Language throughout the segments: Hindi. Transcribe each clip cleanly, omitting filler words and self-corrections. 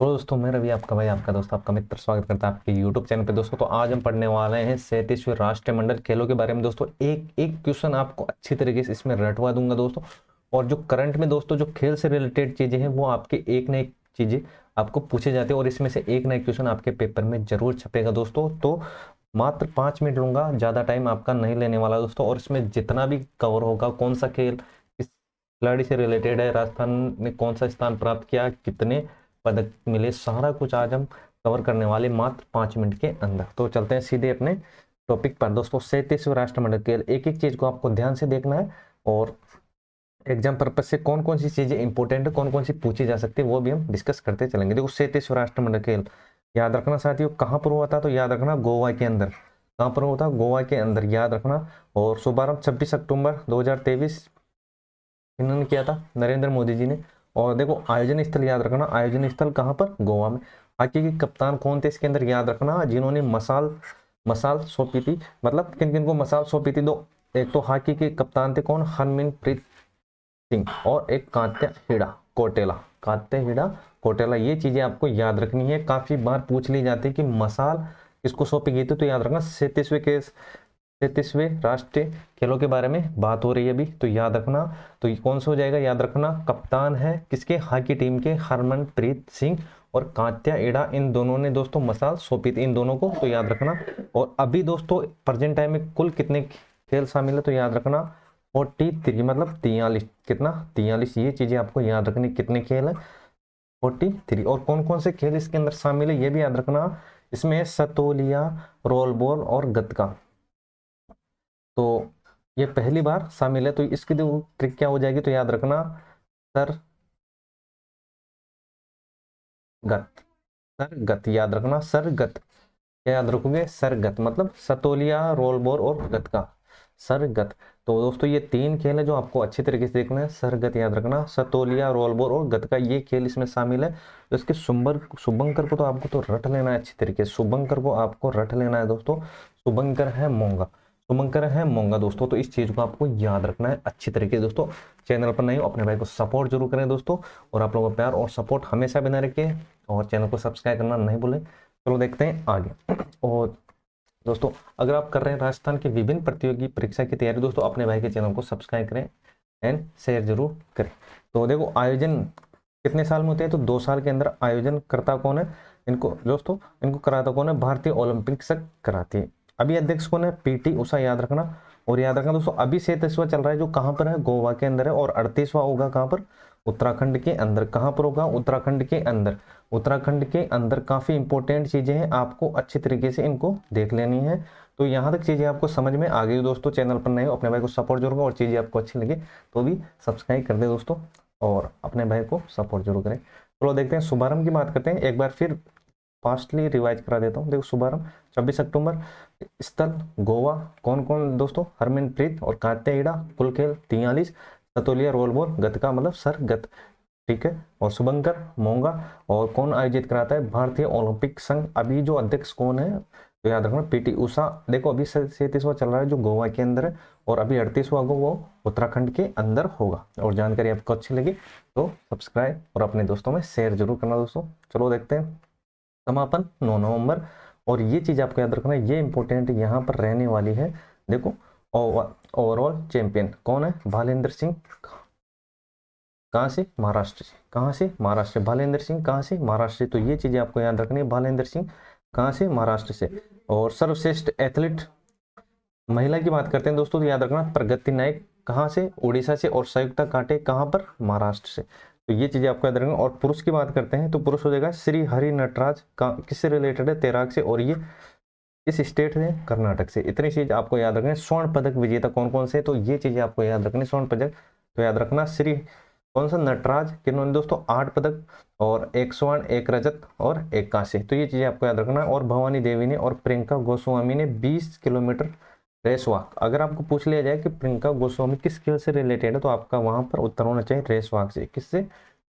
तो दोस्तों मैं रवि आपका भाई आपका दोस्त आपका मित्र स्वागत करता है आपके YouTube चैनल पे। दोस्तों तो आज हम पढ़ने वाले हैं 37वें राष्ट्रमंडल खेलों के बारे में। दोस्तों एक एक क्वेश्चन आपको अच्छी तरीके से इसमें रटवा दूंगा दोस्तों। और जो करंट में दोस्तों जो खेल से रिलेटेड चीजें हैं वो आपके एक न एक चीजें आपको पूछे जाते हैं और इसमें से एक ना एक क्वेश्चन आपके पेपर में जरूर छपेगा दोस्तों। तो मात्र 5 मिनट लूंगा, ज्यादा टाइम आपका नहीं लेने वाला दोस्तों। और इसमें जितना भी कवर होगा, कौन सा खेल किस खिलाड़ी से रिलेटेड है, राजस्थान ने कौन सा स्थान प्राप्त किया, कितने पदक मिले, सारा कुछ आज हम कवर करने वाले मात्र 5 मिनट के अंदर। तो चलते हैं सीधे अपने टॉपिक पर दोस्तों। 37वें राष्ट्रमंडल खेल, एक एक चीज को आपको ध्यान से देखना है और एग्जाम पर्पज से कौन कौन सी चीजें इंपॉर्टेंट है, कौन कौन सी पूछी जा सकती है, वो भी हम डिस्कस करते चलेंगे। देखो 37वें राष्ट्रमंडल खेल याद रखना साथियों, कहाँ पर हुआ था? तो याद रखना गोवा के अंदर। कहाँ पर हुआ था? गोवा के अंदर, याद रखना। और शुभारंभ 26 अक्टूबर 2023 इन्होंने किया था, नरेंद्र मोदी जी ने। और देखो आयोजन स्थल याद रखना, आयोजन स्थल कहाँ पर? गोवा में। हॉकी के कप्तान कौन थे इसके अंदर? याद रखना जिन्होंने मसाल मसाल सौंपी थी। मतलब किन किन को मसाल सौंपी थी? दो, एक तो हॉकी के कप्तान थे कौन? हरमनप्रीत सिंह, और एक कात्या हिडा कोटेला। कात्या हिडा कोटेला, ये चीजें आपको याद रखनी है। काफी बार पूछ ली जाती है कि मसाल किसको सौंपी गई थी, तो याद रखना 37वें राष्ट्रीय खेलों के बारे में बात हो रही है अभी, तो याद रखना। तो ये कौन सा हो जाएगा? याद रखना कप्तान है किसके? हॉकी टीम के हरमनप्रीत सिंह और कात्या एडा, इन दोनों ने दोस्तों मसाल सौंपी थी इन दोनों को, तो याद रखना। और अभी दोस्तों प्रेजेंट टाइम में कुल कितने खेल शामिल है? तो याद रखना 43, मतलब 43। कितना? 43। ये चीजें आपको याद रखनी, कितने खेल है? 43। और कौन कौन से खेल इसके अंदर शामिल है ये भी याद रखना। इसमें सतोलिया, रोल बॉल और गतका, तो ये पहली बार शामिल है। तो इसकी ट्रिक क्या हो जाएगी? तो याद रखना सरगत। सरगत याद रखना, सरगत। क्या याद रखोगे? सरगत, मतलब सतोलिया, रोल बॉल और गतका, सरगत। तो दोस्तों ये तीन खेल है जो आपको अच्छी तरीके से देखना है। सरगत याद रखना, सतोलिया, रोल बॉल और गतका, ये खेल इसमें शामिल है। तो इसके शुभंकर को तो आपको तो रट लेना है अच्छी तरीके से। शुभंकर को आपको रट लेना है दोस्तों। शुभंकर है मोंगा, शुभंकर है मोंगा दोस्तों। तो इस चीज को आपको याद रखना है अच्छी तरीके से दोस्तों। चैनल पर नहीं हो अपने भाई को सपोर्ट जरूर करें दोस्तों, और आप लोगों का प्यार और सपोर्ट हमेशा बना रखिए, और चैनल को सब्सक्राइब करना नहीं भूलें। चलो देखते हैं आगे। और दोस्तों अगर आप कर रहे हैं राजस्थान की विभिन्न प्रतियोगी परीक्षा की तैयारी, दोस्तों अपने भाई के चैनल को सब्सक्राइब करें एंड शेयर जरूर करें। तो देखो आयोजन कितने साल में होते हैं? तो 2 साल के अंदर। आयोजन करता कौन है इनको दोस्तों? इनको कराता कौन है? भारतीय ओलंपिक संघ कराती है। अभी अध्यक्ष कौन है? पीटी उषा, याद रखना। और याद रखना दोस्तों अभी 37वां चल रहा है जो कहाँ पर है? गोवा के अंदर है। और 38वां होगा कहाँ पर? उत्तराखंड के अंदर। कहाँ पर होगा? उत्तराखंड के अंदर। उत्तराखंड के अंदर काफी इंपॉर्टेंट चीजें हैं, आपको अच्छी तरीके से इनको देख लेनी है। तो यहाँ तक चीजें आपको समझ में आ गई दोस्तों। चैनल पर नए हो अपने भाई को सपोर्ट जरूर करें, और चीजें आपको अच्छी लगी तो भी सब्सक्राइब कर दे दोस्तों, और अपने भाई को सपोर्ट जरूर करें। चलो देखते हैं शुभारंभ की बात करते हैं। एक बार फिर फास्टली रिवाइज करा देता हूँ। देखो शुभारंभ 26 अक्टूबर, स्थल गोवा। कौन कौन दोस्तों? हरमनप्रीत और कात्या एडा। कुल खेल 43। सतोलिया, रोल बॉल, गतका मतलब सरगत, ठीक है। और शुभंकर मोंगा। और कौन आयोजित कराता है? भारतीय ओलंपिक संघ। अभी जो अध्यक्ष कौन है? तो याद रखना पीटी उषा। देखो अभी 37वां चल रहा है जो गोवा के अंदर है, और अभी 38वां को वो उत्तराखंड के अंदर होगा। और जानकारी आपको अच्छी लगी तो सब्सक्राइब और अपने दोस्तों में शेयर जरूर करना दोस्तों। चलो देखते हैं समापन 9 नवंबर। और ये चीज आपको याद रखना है, ये इंपॉर्टेंट यहाँ पर रहने वाली है। देखो ओवरऑल चैंपियन कौन है? भालेंद्र सिंह। कहाँ से? महाराष्ट्र से। कहाँ से? महाराष्ट्र। भालेंद्र सिंह कहाँ से? महाराष्ट्र से। तो ये चीजें आपको याद रखनी है, भालेंद्र सिंह कहाँ से? महाराष्ट्र से। और सर्वश्रेष्ठ एथलीट महिला की बात करते हैं दोस्तों, तो याद रखना प्रगति नायक कहाँ से? उड़ीसा से। और संयुक्ता कांटे कहाँ पर? महाराष्ट्र से। तो ये चीजें आपको याद रखना। और पुरुष की बात करते हैं तो पुरुष हो जाएगा श्री हरि नटराज। किससे रिलेटेड है? तैराक से। और ये इस स्टेट है कर्नाटक से। इतनी चीज आपको याद रखनी। स्वर्ण पदक विजेता कौन कौन से? तो ये चीजें आपको याद रखनी स्वर्ण पदक। तो याद रखना श्री कौन सा? नटराज, किन्होंने दोस्तों 8 पदक, और 1 स्वर्ण, 1 रजत और 1 कांस्य। तो ये चीजें आपको याद रखना। और भवानी देवी ने और प्रियंका गोस्वामी ने 20 किलोमीटर रेस वॉक। अगर आपको पूछ लिया जाए कि प्रियंका गोस्वामी किस खेल से रिलेटेड है, तो आपका वहां पर उत्तर होना चाहिए रेस वॉक से। किससे?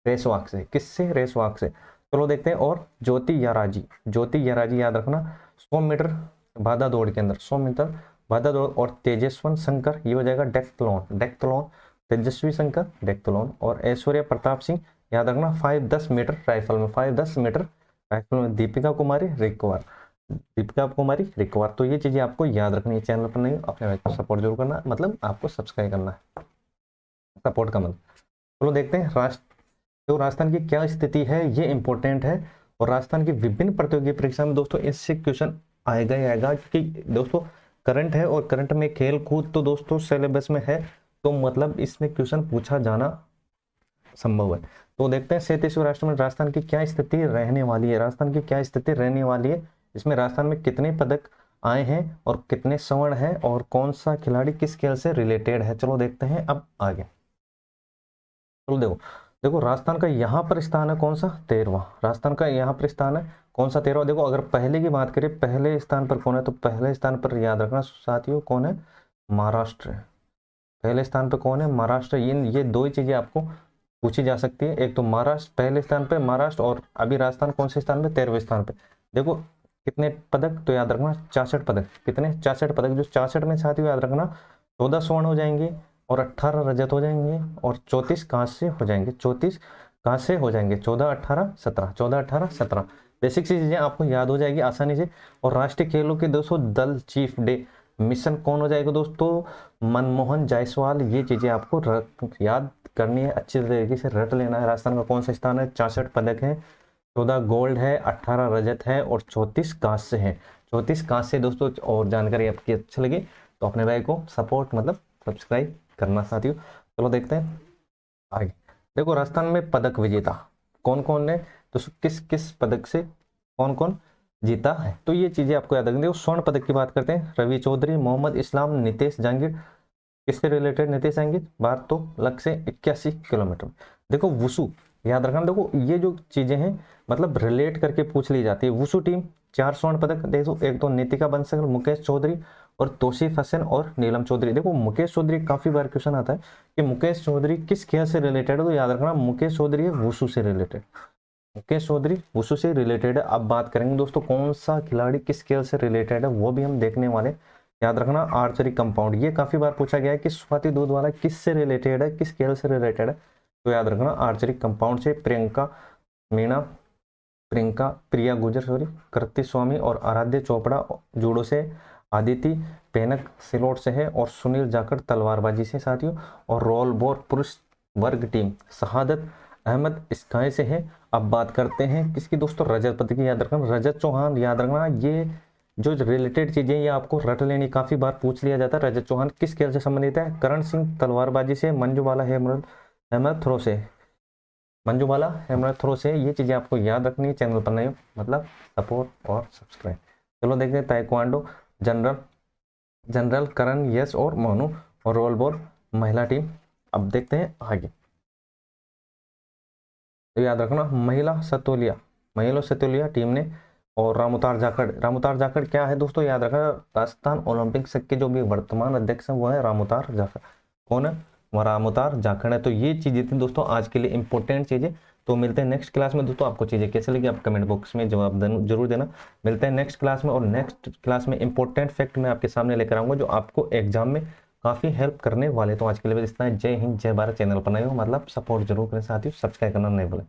रेस वॉक से। किससे? रेस वॉक से। चलो देखते हैं। और ज्योति याराजी, ज्योति याराजी याद रखना 100 मीटर बाधा दौड़ के अंदर, 100 मीटर बाधा दौड़। और तेजस्वन शंकर, ये हो जाएगा डेक्थलॉन। डेक्थलॉन तेजस्वी शंकर डेक्थलॉन। और ऐश्वर्या प्रताप सिंह, याद रखना 5-10 मीटर राइफल में, 5-10 मीटर राइफल में दीपिका कुमारी रिकवर, दीपिका कुमारी रिकवर। तो ये चीजें आपको याद रखनी है। चैनल पर नहीं अपने भाई को सपोर्ट जरूर करना, मतलब आपको सब्सक्राइब करना है, सपोर्ट का मतलब। चलो देखते हैं तो राजस्थान की क्या स्थिति है, ये इंपॉर्टेंट है। और राजस्थान की विभिन्न प्रतियोगी परीक्षा में दोस्तों इससे क्वेश्चन आएगा ही आएगा, क्योंकि दोस्तों करंट है और करंट में खेल कूद तो दोस्तों सिलेबस में है, तो मतलब इसमें क्वेश्चन पूछा जाना संभव है। तो देखते हैं 37वें राष्ट्र में राजस्थान की क्या स्थिति रहने वाली है, राजस्थान की क्या स्थिति रहने वाली है। इसमें राजस्थान में कितने पदक आए हैं और कितने स्वर्ण हैं और कौन सा खिलाड़ी किस खेल से रिलेटेड है। चलो देखते हैं अब आगे। चलो देखो देखो राजस्थान का यहाँ पर स्थान है कौन सा, 13वां। राजस्थान का यहाँ पर स्थान है कौन सा, 13वां। देखो अगर पहले की बात करें पहले स्थान पर कौन है, तो पहले स्थान पर याद रखना साथियों कौन है, महाराष्ट्र। पहले स्थान पर कौन है, महाराष्ट्र। ये दो ही चीजें आपको पूछी जा सकती है, एक तो महाराष्ट्र पहले स्थान पे महाराष्ट्र, और अभी राजस्थान कौन से स्थान पे, 13वें स्थान पे। देखो कितने पदक, तो याद रखना 64 पदक। कितने, 64 पदक। जो 64 में साथियों याद रखना 14 स्वर्ण हो जाएंगे और 18 रजत हो जाएंगे और 34 कांस्य हो जाएंगे, 34 कांस्य हो जाएंगे, 14 18 17, 14 18 17। बेसिक सी चीजें आपको याद हो जाएगी आसानी से। और राष्ट्रीय खेलों के दोस्तों दल चीफ डे मिशन कौन हो जाएगा दोस्तों, मनमोहन जायसवाल। ये चीजें आपको याद करनी है, अच्छी तरीके से रट लेना है। राजस्थान का कौन सा स्थान है, 64 पदक है, 14 गोल्ड है, 18 रजत है और 34 कांस्य है, 34 कांस्य दोस्तों। और जानकारी आपकी अच्छी लगी तो अपने भाई को सपोर्ट मतलब सब्सक्राइब करना साथियों। चलो देखते हैं आगे। देखो राजस्थान में पदक विजेता कौन कौन है, तो किस किस पदक से कौन कौन जीता है, तो ये चीजें आपको याद रखनी है। स्वर्ण पदक की बात करते हैं, रवि चौधरी, मोहम्मद इस्लाम, नितेश जहांगीर। किससे रिलेटेड, नितेश जहांगीर, बात तो लक्ष्य 81 किलोमीटर। देखो वुसु याद रखना, देखो ये जो चीजें हैं मतलब रिलेट करके पूछ ली जाती है। वुसु टीम 4 स्वर्ण पदक, देखो एक तो नितिका बंसल, मुकेश चौधरी और तौसीफ हसन और नीलम चौधरी। देखो मुकेश चौधरी काफी बार क्वेश्चन आता है कि मुकेश चौधरी किस खेल से रिलेटेड है, तो याद रखना मुकेश चौधरी है वुसु से रिलेटेड, मुकेश चौधरी वुसु से रिलेटेड है। अब बात करेंगे दोस्तों कौन सा खिलाड़ी किस खेल से रिलेटेड है, वो भी हम देखने वाले। याद रखना आर्चरी कंपाउंड, ये काफी बार पूछा गया है कि स्वाति दूधवाला किस से रिलेटेड है, किस खेल से रिलेटेड है, तो याद रखना आर्चरी कंपाउंड से। प्रिया गुजर कृति स्वामी और आराध्य चोपड़ा जूडो से, आदिति पेनक सिलोट से है और सुनील जाखड़ तलवारबाजी से साथियों। और रोल बॉल पुरुष वर्ग टीम शहादत अहमद स्काई से है। अब बात करते हैं किसकी दोस्तों, रजत पदक की। याद रखना रजत चौहान, याद रखना ये जो रिलेटेड चीजें ये आपको रट लेनी, काफी बार पूछ लिया जाता है। रजत चौहान किस खेल से संबंधित है, करण सिंह तलवारबाजी से, मंजूबाला हेमरत थ्रो से, मंजूबाला हेमरत थ्रो से। ये चीजें आपको याद रखनी है, चैनल पर नहीं हो मतलब सपोर्ट और सब्सक्राइब। चलो देखते हैं ताइक्वांडो जनरल करण यश और मोनू और रोल बॉल महिला टीम। अब देखते हैं आगे। तो याद रखना महिला सतोलिया टीम ने, और रामउतार जाखड़ क्या है दोस्तों, याद रखना राजस्थान ओलंपिक संघ के जो भी वर्तमान अध्यक्ष है वो है रामउतार जाखड़। कौन है, वो रामउतार जाखड़ है। तो ये चीजें थी दोस्तों आज के लिए इंपॉर्टेंट चीजें। तो मिलते हैं नेक्स्ट क्लास में दोस्तों। आपको चीजें कैसे लगी आप कमेंट बॉक्स में जवाब जरूर देना। मिलते हैं नेक्स्ट क्लास में, और नेक्स्ट क्लास में इंपॉर्टेंट फैक्ट मैं आपके सामने लेकर आऊंगा जो आपको एग्जाम में काफी हेल्प करने वाले। तो आज के लिए इतना है। जय हिंद जय भारत। चैनल पर नए हो मतलब सपोर्ट जरूर करें साथियों, सब्सक्राइब करना नहीं भूलें।